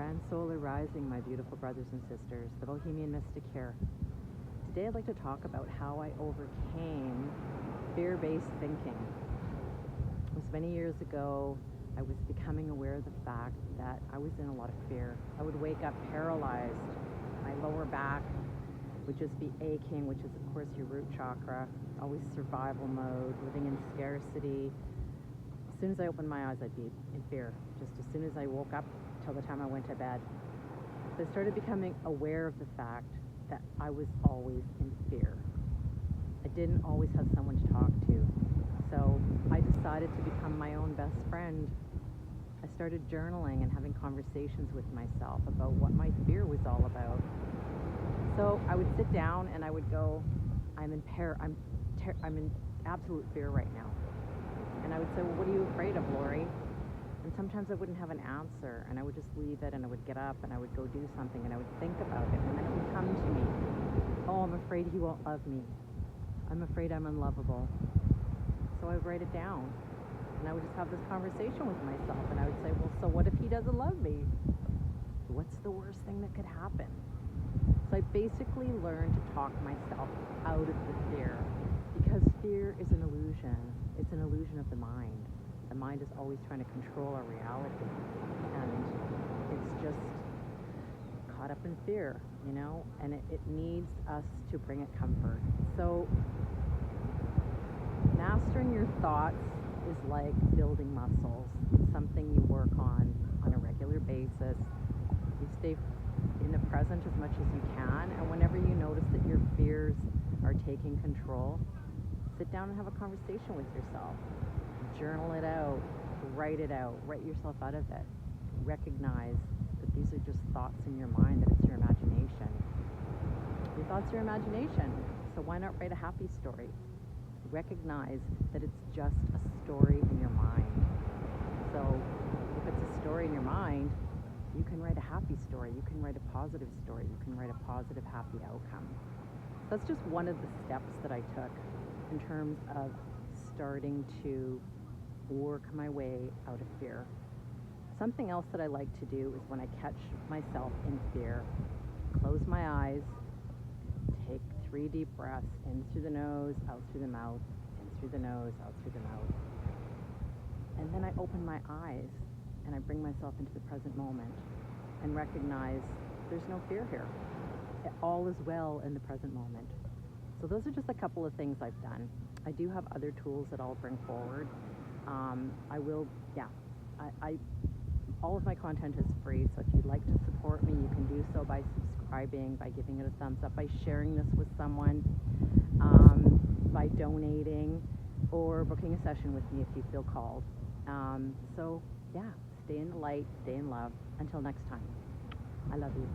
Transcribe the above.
Grand Solar Rising, my beautiful brothers and sisters, the Bohemian Mystic here. Today I'd like to talk about how I overcame fear-based thinking. It was many years ago. I was becoming aware of the fact that I was in a lot of fear. I would wake up paralyzed. My lower back would just be aching, which is of course your root chakra. Always survival mode, living in scarcity. As soon as I opened my eyes, I'd be in fear. Just as soon as I woke up till the time I went to bed. So I started becoming aware of the fact that I was always in fear. I didn't always have someone to talk to. So I decided to become my own best friend. I started journaling and having conversations with myself about what my fear was all about. So I would sit down and I would go, I'm in absolute fear right now. And I would say, well, what are you afraid of, Lori? And sometimes I wouldn't have an answer, and I would just leave it, and I would get up, and I would go do something, and I would think about it, and then it would come to me. Oh, I'm afraid he won't love me. I'm afraid I'm unlovable. So I would write it down, and I would just have this conversation with myself, and I would say, well, so what if he doesn't love me? What's the worst thing that could happen? So I basically learned to talk myself out of the fear, because fear is an illusion. It's an illusion of the mind. The mind is always trying to control our reality, and it's just caught up in fear, and it needs us to bring it comfort. So mastering your thoughts is like building muscles. It's something you work on a regular basis. You stay in the present as much as you can, and whenever you notice that your fears are taking control, sit down and have a conversation with yourself. Journal it out, write yourself out of it. Recognize that these are just thoughts in your mind, that it's your imagination. Your thoughts are imagination, so why not write a happy story? Recognize that it's just a story in your mind. So if it's a story in your mind, you can write a happy story, you can write a positive story, you can write a positive, happy outcome. That's just one of the steps that I took in terms of starting to work my way out of fear. Something else that I like to do is when I catch myself in fear, close my eyes, take 3 deep breaths, in through the nose, out through the mouth, in through the nose, out through the mouth. And then I open my eyes and I bring myself into the present moment and recognize there's no fear here. All is well in the present moment. So those are just a couple of things I've done. I do have other tools that I'll bring forward. All of my content is free, so if you'd like to support me, you can do so by subscribing, by giving it a thumbs up, by sharing this with someone, by donating, or booking a session with me if you feel called. Stay in the light, stay in love. Until next time, I love you.